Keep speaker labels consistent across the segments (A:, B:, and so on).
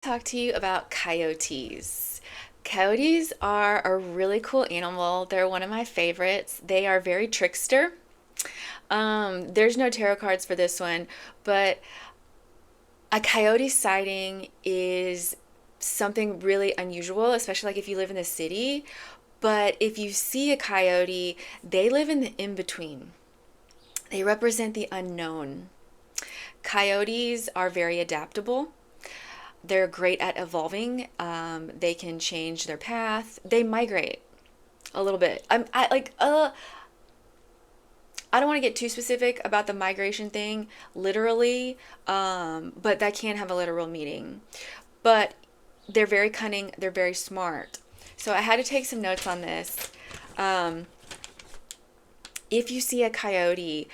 A: Talk to you about coyotes. Coyotes are a really cool animal. They're one of my favorites. They are very trickster. There's no tarot cards for this one, but a coyote sighting is something really unusual, especially like if you live in the city. But if you see a coyote, they live in the in between. They represent the unknown. Coyotes are very adaptable. They're great at evolving. They can change their path. They migrate a little bit. I don't want to get too specific about the migration thing, literally, but that can have a literal meaning. But they're very cunning. They're very smart. So I had to take some notes on this. Um, if you see a coyote,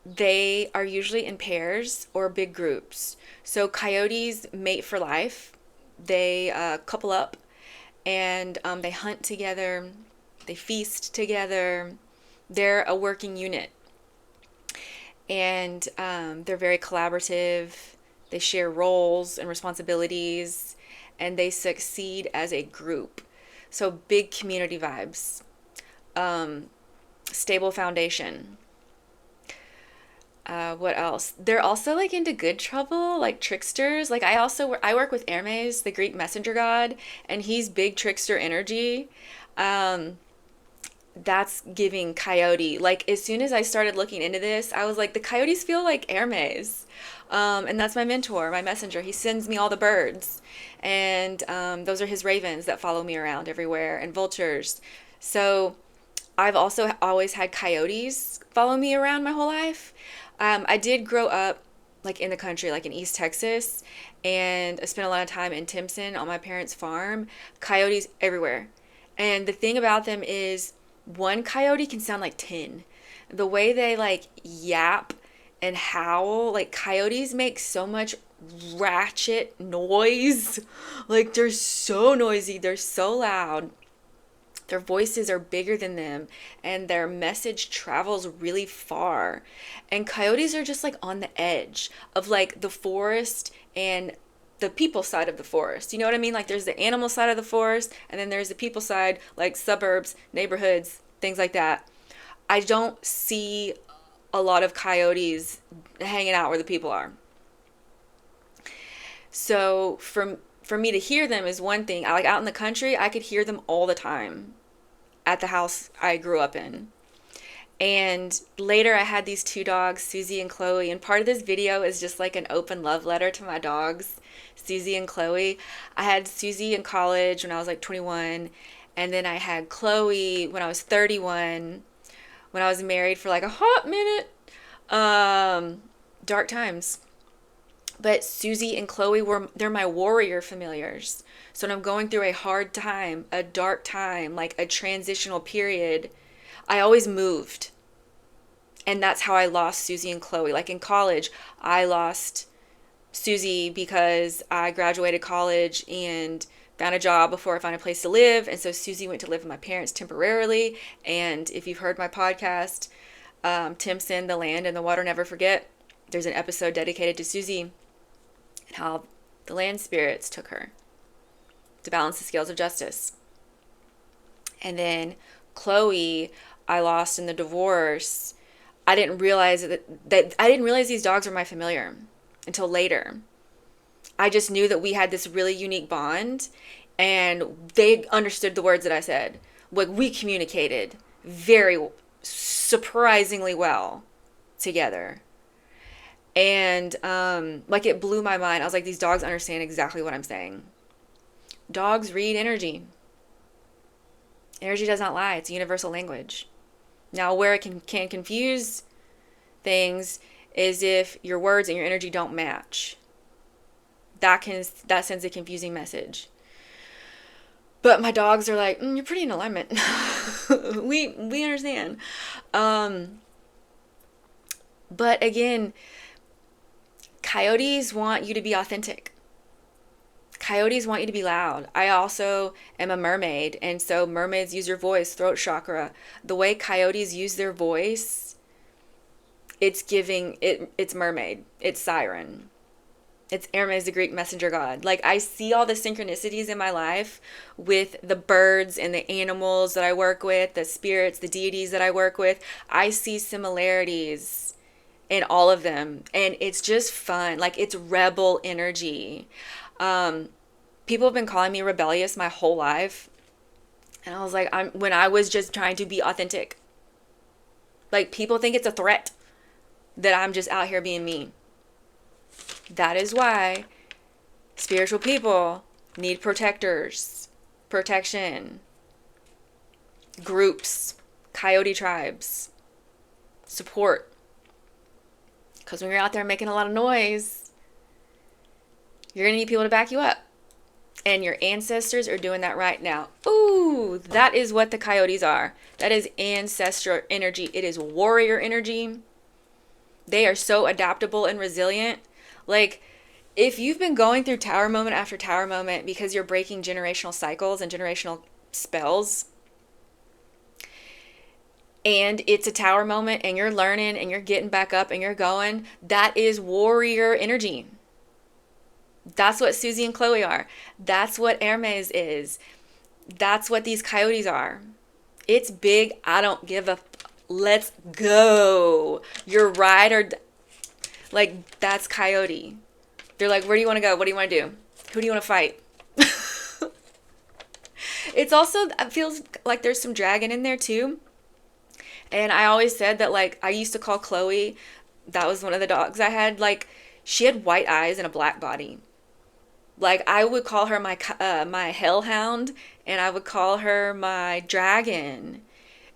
A: they are usually in pairs or big groups. So coyotes mate for life. They couple up and they hunt together. They feast together. They're a working unit and they're very collaborative. They share roles and responsibilities and they succeed as a group. So big community vibes, stable foundation. What else? They're also like into good trouble, like tricksters. Like I work with Hermes, the Greek messenger god, and he's big trickster energy. Um, that's giving coyote. Like as soon as I started looking into this, I was like, the coyotes feel like Hermes. And that's my mentor, my messenger. He sends me all the birds, and those are his ravens that follow me around everywhere, and vultures. So I've also always had coyotes follow me around my whole life. I did grow up like in the country, like in East Texas, and I spent a lot of time in Timpson on my parents' farm. Coyotes everywhere. And the thing about them is one coyote can sound like 10. The way they like yap and howl, like coyotes make so much ratchet noise. Like they're so noisy, they're so loud. Their voices are bigger than them and their message travels really far. And coyotes are just like on the edge of like the forest and the people side of the forest. You know what I mean? Like there's the animal side of the forest and then there's the people side, like suburbs, neighborhoods, things like that. I don't see a lot of coyotes hanging out where the people are. So for me to hear them is one thing. I like out in the country, I could hear them all the time at the house I grew up in. And later I had these two dogs, Susie and Chloe, and part of this video is just like an open love letter to my dogs, Susie and Chloe. I had Susie in college when I was like 21, and then I had Chloe when I was 31, when I was married for like a hot minute. Dark times. But Susie and Chloe they're my warrior familiars. So when I'm going through a hard time, a dark time, like a transitional period, I always moved. And that's how I lost Susie and Chloe. Like in college, I lost Susie because I graduated college and found a job before I found a place to live. And so Susie went to live with my parents temporarily. And if you've heard my podcast, Timpson, The Land and the Water Never Forget, there's an episode dedicated to Susie and how the land spirits took her to balance the scales of justice. And then Chloe, I lost in the divorce. I didn't realize that I didn't realize these dogs were my familiar until later. I just knew that we had this really unique bond and they understood the words that I said. Like we communicated very surprisingly well together. And like it blew my mind. I was like, these dogs understand exactly what I'm saying. Dogs read energy. Energy does not lie. It's a universal language. Now, where it can confuse things is if your words and your energy don't match. That sends a confusing message. But my dogs are like, you're pretty in alignment. we understand. But again, coyotes want you to be authentic. Coyotes want you to be loud. I also am a mermaid, and so mermaids use their voice, throat chakra. The way coyotes use their voice, it's mermaid, it's siren. It's Hermes, the Greek messenger god. Like, I see all the synchronicities in my life with the birds and the animals that I work with, the spirits, the deities that I work with. I see similarities in all of them. And it's just fun. Like, it's rebel energy. Um, People have been calling me rebellious my whole life. And I was like, when I was just trying to be authentic. Like, people think it's a threat that I'm just out here being me. That is why spiritual people need protectors, protection, groups, coyote tribes, support. Because when you're out there making a lot of noise, you're going to need people to back you up. And your ancestors are doing that right now. Ooh, that is what the coyotes are. That is ancestral energy. It is warrior energy. They are so adaptable and resilient. Like, if you've been going through tower moment after tower moment because you're breaking generational cycles and generational spells, and it's a tower moment and you're learning and you're getting back up and you're going, that is warrior energy. That's what Susie and Chloe are. That's what Hermes is. That's what these coyotes are. It's big. I don't give a. Let's go. You're right or. Like, that's coyote. They're like, where do you want to go? What do you want to do? Who do you want to fight? It's also, it feels like there's some dragon in there too. And I always said that, like, I used to call Chloe, that was one of the dogs I had, like, she had white eyes and a black body. Like, I would call her my hellhound, and I would call her my dragon.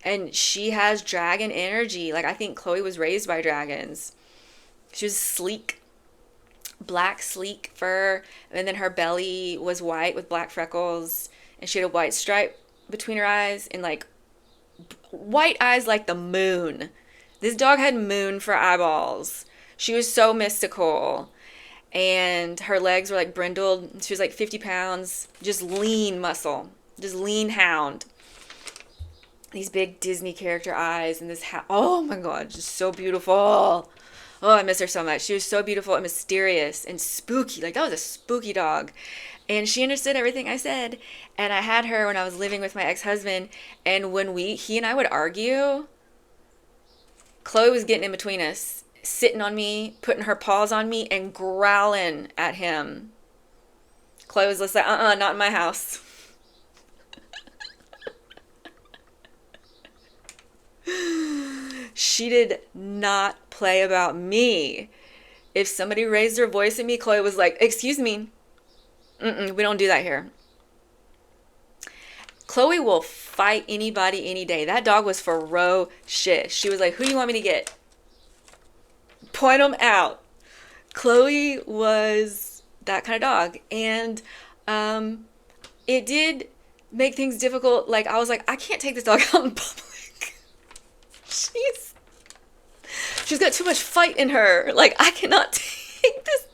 A: And she has dragon energy. Like, I think Chloe was raised by dragons. She was sleek, black, sleek fur. And then her belly was white with black freckles. And she had a white stripe between her eyes. And, like, white eyes like the moon. This dog had moon for eyeballs. She was so mystical. And her legs were like brindled. She was like 50 pounds, just lean muscle, just lean hound. These big Disney character eyes and this oh my God, just so beautiful. Oh, I miss her so much. She was so beautiful and mysterious and spooky. Like, that was a spooky dog. And she understood everything I said. And I had her when I was living with my ex-husband. And when he and I would argue, Chloe was getting in between us, sitting on me, putting her paws on me, and growling at him. Chloe was just like, not in my house. She did not play about me. If somebody raised their voice at me, Chloe was like, excuse me. We don't do that here. Chloe will fight anybody any day. That dog was ferocious. She was like, who do you want me to get? Point them out. Chloe was that kind of dog. And it did make things difficult. Like, I was like, I can't take this dog out in public. She's got too much fight in her. Like, I cannot take this.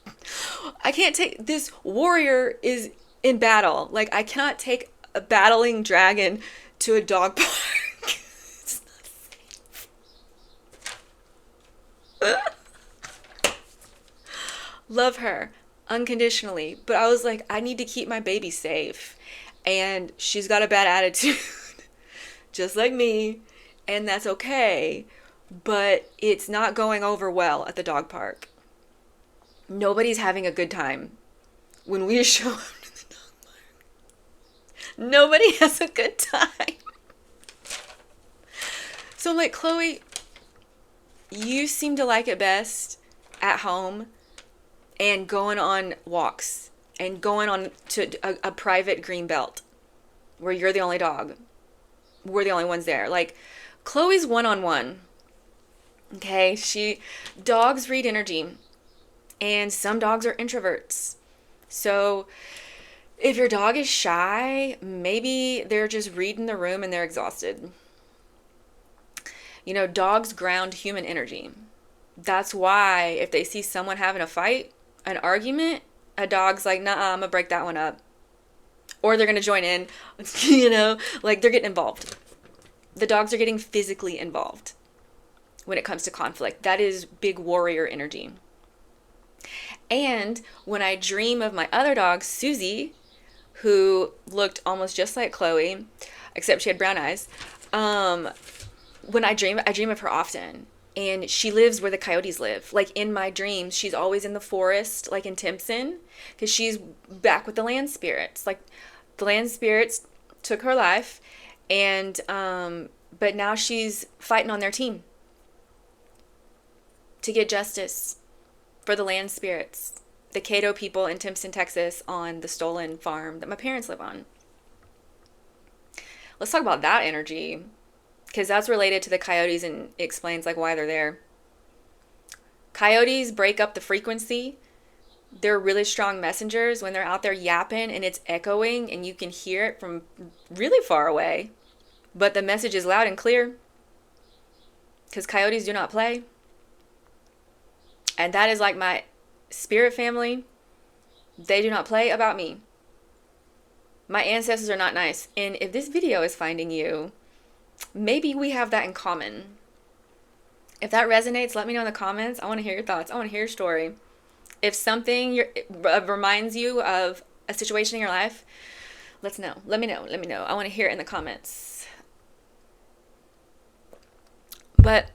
A: I can't take this. Warrior is in battle. Like, I cannot take a battling dragon to a dog park. It's not safe. Love her unconditionally, but I was like, I need to keep my baby safe. And she's got a bad attitude, just like me, and that's okay. But it's not going over well at the dog park. Nobody's having a good time when we show up to the dog park. Nobody has a good time. So I'm like, Chloe, you seem to like it best at home and going on walks and going on to a private green belt where you're the only dog. We're the only ones there. Like, Chloe's one-on-one. Okay, dogs read energy, and some dogs are introverts. So if your dog is shy, maybe they're just reading the room and they're exhausted. You know, dogs ground human energy. That's why if they see someone having a fight, an argument, a dog's like, nah, I'm gonna break that one up. Or they're gonna join in, you know, like, they're getting involved. The dogs are getting physically involved when it comes to conflict. That is big warrior energy. And when I dream of my other dog, Susie, who looked almost just like Chloe, except she had brown eyes, when I dream of her often. And she lives where the coyotes live. Like in my dreams, she's always in the forest, like in Timpson, because she's back with the land spirits. Like the land spirits took her life, and but now she's fighting on their team to get justice for the land spirits, the Cato people in Timpson, Texas, on the stolen farm that my parents live on. Let's talk about that energy, because that's related to the coyotes and explains like why they're there. Coyotes break up the frequency. They're really strong messengers when they're out there yapping and it's echoing and you can hear it from really far away. But the message is loud and clear, because coyotes do not play. And that is like my spirit family. They do not play about me. My ancestors are not nice. And if this video is finding you, maybe we have that in common. If that resonates, let me know in the comments. I want to hear your thoughts. I want to hear your story. If something reminds you of a situation in your life, let's know. Let me know. Let me know. I want to hear it in the comments. But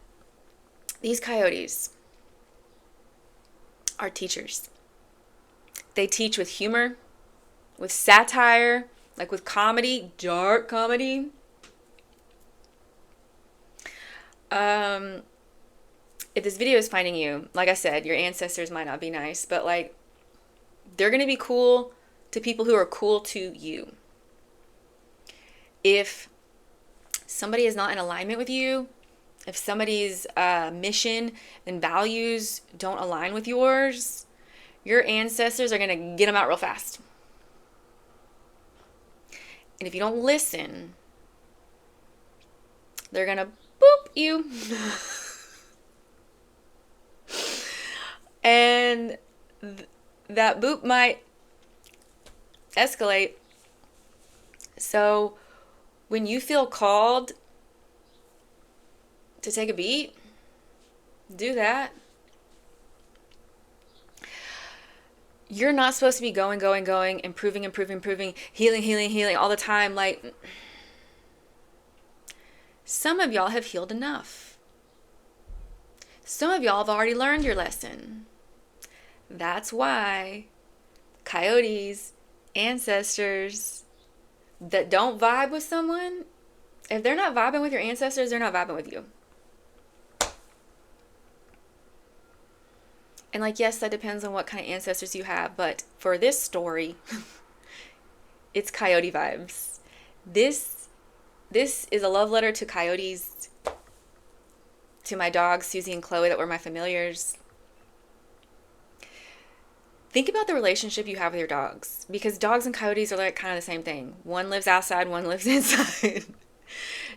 A: these coyotes are teachers. They teach with humor, with satire, like with comedy, dark comedy. If this video is finding you, like I said, your ancestors might not be nice, but like they're going to be cool to people who are cool to you. If somebody is not in alignment with you, if somebody's mission and values don't align with yours, your ancestors are going to get them out real fast. And if you don't listen, they're going to boop you. And that boop might escalate. So when you feel called to take a beat, do that. You're not supposed to be going, improving, healing all the time. Like, some of y'all have healed enough. Some of y'all have already learned your lesson. That's why coyotes, ancestors that don't vibe with someone, if they're not vibing with your ancestors, they're not vibing with you. And like, yes, that depends on what kind of ancestors you have, but for this story, it's coyote vibes. This is a love letter to coyotes, to my dogs, Susie and Chloe, that were my familiars. Think about the relationship you have with your dogs, because dogs and coyotes are like kind of the same thing. One lives outside, one lives inside.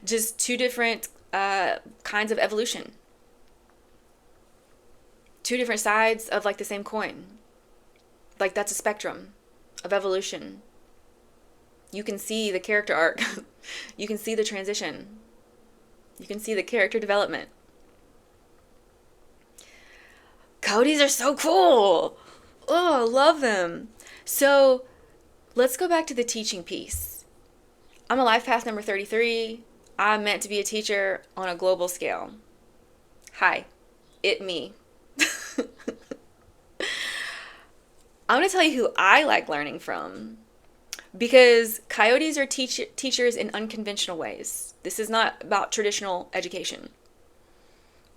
A: Just two different kinds of evolution. Two different sides of like the same coin. Like, that's a spectrum of evolution. You can see the character arc. You can see the transition. You can see the character development. Coyotes are so cool. Oh, I love them. So let's go back to the teaching piece. I'm a life path number 33. I'm meant to be a teacher on a global scale. Hi, it me. I'm going to tell you who I like learning from, because coyotes are teachers in unconventional ways. This is not about traditional education.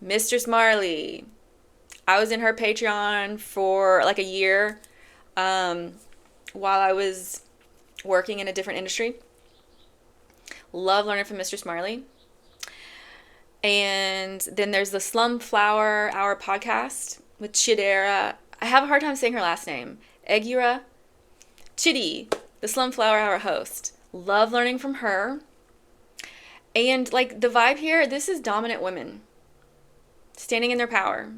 A: Mr. Smarley. I was in her Patreon for like a year while I was working in a different industry. Love learning from Mr. Smarley. And then there's the Slum Flower Hour podcast with Chidera. I have a hard time saying her last name. Egura Chidi, the Slum Flower Hour host. Love learning from her. And like the vibe here, this is dominant women standing in their power,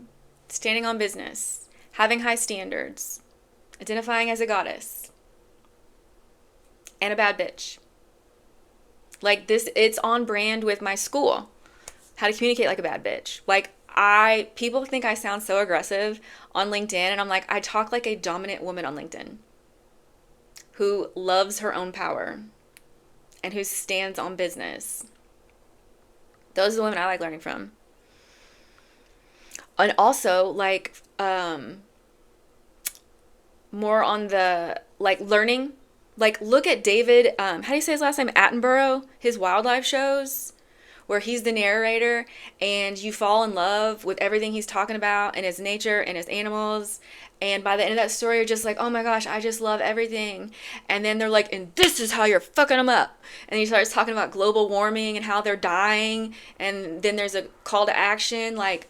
A: standing on business, having high standards, identifying as a goddess, and a bad bitch. Like this, it's on brand with my school. How to communicate like a bad bitch. Like, People think I sound so aggressive on LinkedIn, and I'm like, I talk like a dominant woman on LinkedIn who loves her own power and who stands on business. Those are the women I like learning from. And also, like, more on the, like, learning. Like, look at David, how do you say his last name? Attenborough, his wildlife shows, where he's the narrator, and you fall in love with everything he's talking about and his nature and his animals. And by the end of that story, you're just like, oh my gosh, I just love everything. And then they're like, and this is how you're fucking them up. And he starts talking about global warming and how they're dying. And then there's a call to action, like,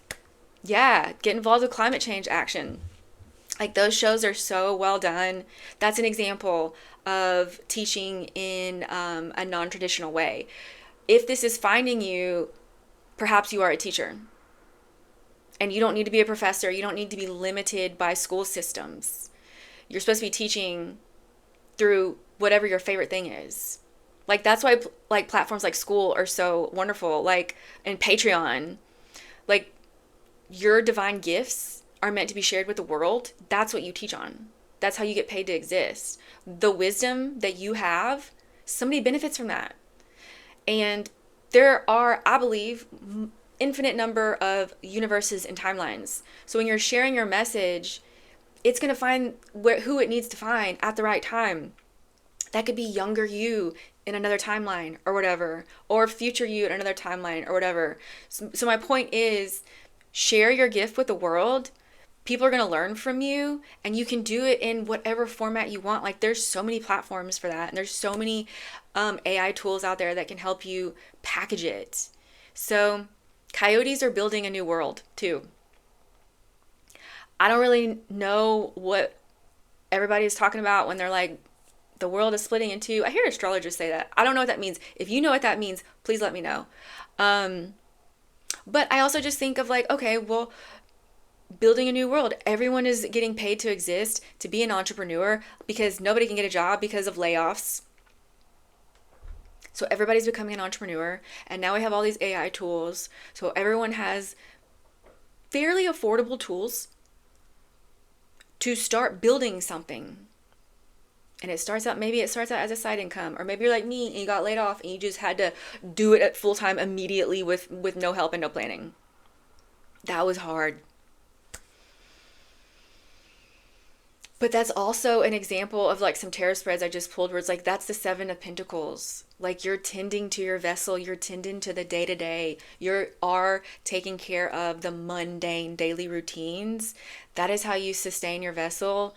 A: yeah, get involved with climate change action. Like, those shows are so well done. That's an example of teaching in a non-traditional way. If this is finding you, perhaps you are a teacher. And you don't need to be a professor. You don't need to be limited by school systems. You're supposed to be teaching through whatever your favorite thing is. Like, that's why like platforms like School are so wonderful. Like, and Patreon. Like, your divine gifts are meant to be shared with the world. That's what you teach on. That's how you get paid to exist. The wisdom that you have, somebody benefits from that. And there are, I believe, infinite number of universes and timelines. So when you're sharing your message, it's going to find who it needs to find at the right time. That could be younger you in another timeline or whatever, or future you in another timeline or whatever. So my point is, share your gift with the world. People are going to learn from you, and you can do it in whatever format you want. Like, there's so many platforms for that, and there's so many AI tools out there that can help you package it. So Coyotes are building a new world too. I don't really know what everybody is talking about when they're like, the world is splitting in two. I hear astrologers say that. I don't know what that means. If you know what that means, please let me know. But I also just think of like, okay, well, building a new world. Everyone is getting paid to exist, to be an entrepreneur, because nobody can get a job because of layoffs. So everybody's becoming an entrepreneur, and now we have all these AI tools. So everyone has fairly affordable tools to start building something. And maybe it starts out as a side income, or maybe you're like me and you got laid off and you just had to do it at full time immediately with no help and no planning. That was hard. But that's also an example of like some tarot spreads I just pulled where it's like, that's the Seven of Pentacles. Like, you're tending to your vessel, you're tending to the day-to-day, you are taking care of the mundane daily routines. That is how you sustain your vessel.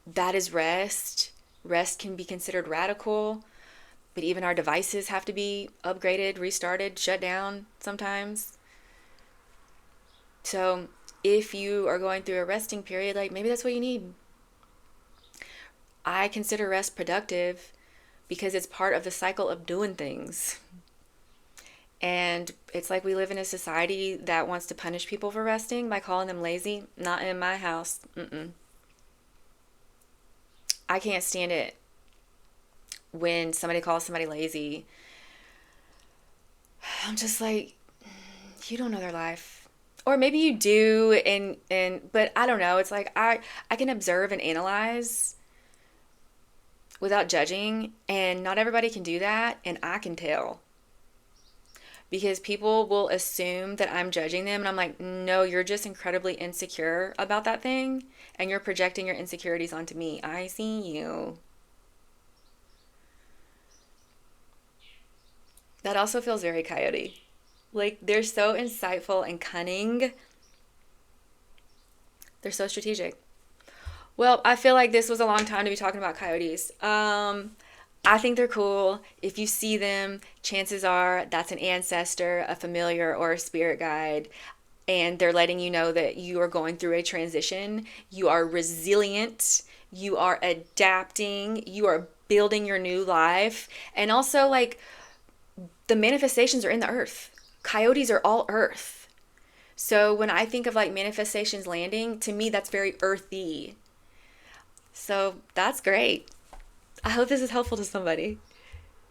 A: That is rest. Rest can be considered radical, but even our devices have to be upgraded, restarted, shut down sometimes. So if you are going through a resting period, like, maybe that's what you need. I consider rest productive because it's part of the cycle of doing things. And it's like we live in a society that wants to punish people for resting by calling them lazy. Not in my house. I can't stand it when somebody calls somebody lazy. I'm just like, you don't know their life. Or maybe you do, but I don't know. It's like I can observe and analyze without judging, and not everybody can do that, and I can tell. Because people will assume that I'm judging them, and I'm like, no, you're just incredibly insecure about that thing, and you're projecting your insecurities onto me. I see you. That also feels very Coyote. Like, they're so insightful and cunning. They're so strategic. Well, I feel like this was a long time to be talking about Coyotes. I think they're cool. If you see them, chances are that's an ancestor, a familiar, or a spirit guide. And they're letting you know that you are going through a transition. You are resilient. You are adapting. You are building your new life. And also, like, the manifestations are in the earth. Coyotes are all earth. So when I think of like manifestations landing, to me, that's very earthy. So that's great. I hope this is helpful to somebody.